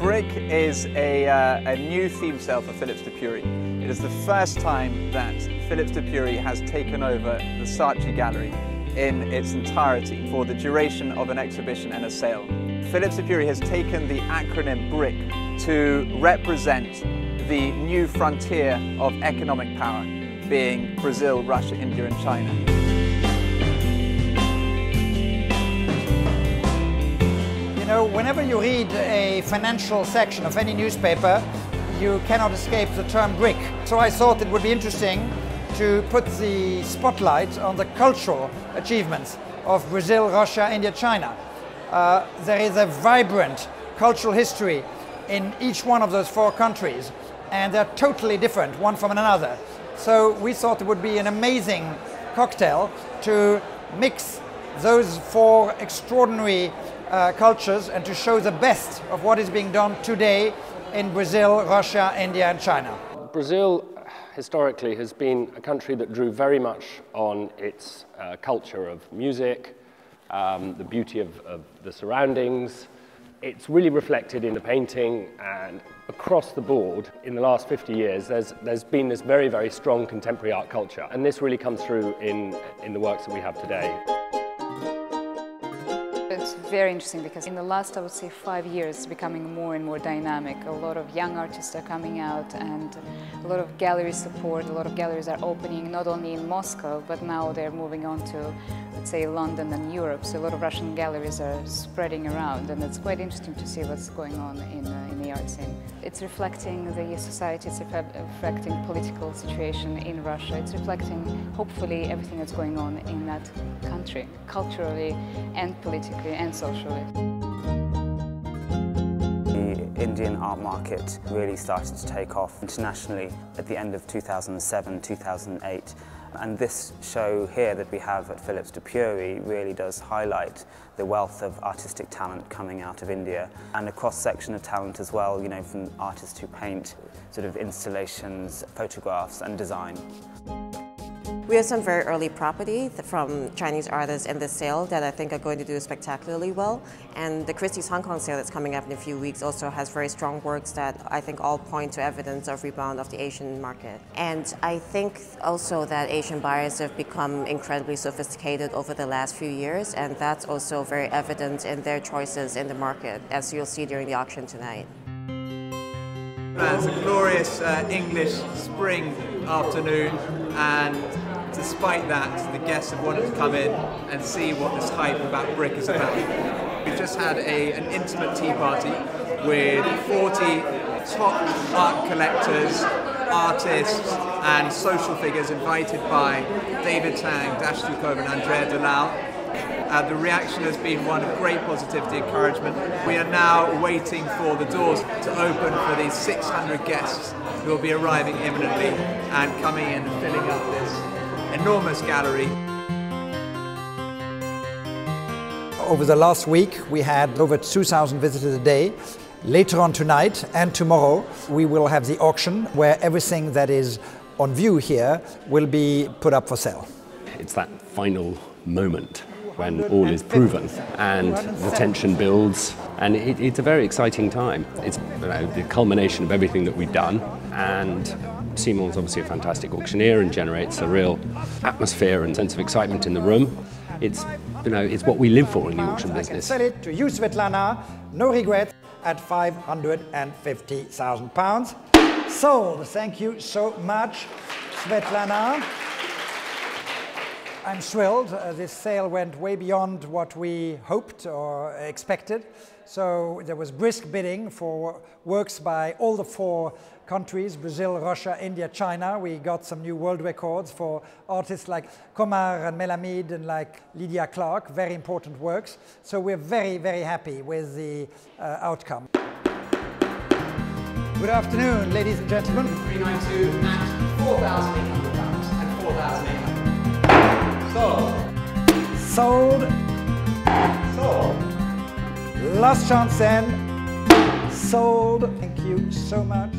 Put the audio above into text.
BRIC is a new theme sale for Phillips de Pury. It is the first time that Phillips de Pury has taken over the Saatchi gallery in its entirety for the duration of an exhibition and a sale. Phillips de Pury has taken the acronym BRIC to represent the new frontier of economic power, being Brazil, Russia, India and China. You know, whenever you read a financial section of any newspaper, you cannot escape the term BRIC. So I thought it would be interesting to put the spotlight on the cultural achievements of Brazil, Russia, India, China. There is a vibrant cultural history in each one of those four countries, and they're totally different one from another. So we thought it would be an amazing cocktail to mix those four extraordinary cultures and to show the best of what is being done today in Brazil, Russia, India and China. Brazil historically has been a country that drew very much on its culture of music, the beauty of the surroundings. It's really reflected in the painting, and across the board in the last 50 years there's been this very, very strong contemporary art culture, and this really comes through in the works that we have today. It's very interesting because in the last, I would say, 5 years, it's becoming more and more dynamic. A lot of young artists are coming out and a lot of gallery support, a lot of galleries are opening not only in Moscow, but now they're moving on to, let's say, London and Europe. So a lot of Russian galleries are spreading around, and it's quite interesting to see what's going on in the art scene. It's reflecting the society, it's reflecting political situation in Russia, it's reflecting, hopefully, everything that's going on in that country, culturally and politically and socially. The Indian art market really started to take off internationally at the end of 2007, 2008. And this show here that we have at Phillips de Pury really does highlight the wealth of artistic talent coming out of India, and a cross-section of talent as well, you know, from artists who paint, sort of installations, photographs and design. We have some very early property from Chinese artists in this sale that I think are going to do spectacularly well. And the Christie's Hong Kong sale that's coming up in a few weeks also has very strong works that I think all point to evidence of rebound of the Asian market. And I think also that Asian buyers have become incredibly sophisticated over the last few years, and that's also very evident in their choices in the market, as you'll see during the auction tonight. It's a glorious English spring afternoon, and despite that, the guests have wanted to come in and see what this hype about BRIC is about. We've just had an intimate tea party with 40 top art collectors, artists and social figures invited by David Tang, Dasha, Zhukova and Andrea Dalal. The reaction has been one of great positivity and encouragement. We are now waiting for the doors to open for these 600 guests who will be arriving imminently and coming in and filling up this enormous gallery. Over the last week we had over 2,000 visitors a day. Later on tonight and tomorrow we will have the auction where everything that is on view here will be put up for sale. It's that final moment when all is proven and the tension builds, and it's a very exciting time. It's, you know, the culmination of everything that we've done, and Simon's obviously a fantastic auctioneer and generates a real atmosphere and sense of excitement in the room. It's, you know, it's what we live for in the auction business. I can sell it to you, Svetlana, no regrets, at £550,000. Sold. Thank you so much, Svetlana. I'm thrilled. This sale went way beyond what we hoped or expected. So there was brisk bidding for works by all the four countries, Brazil, Russia, India, China. We got some new world records for artists like Komar Melamid and like Lygia Clark, very important works. So we're very, very happy with the outcome. Good afternoon, ladies and gentlemen. 392 and £4,800 and £4,800. Sold. Sold. Last chance then. Sold. Thank you so much.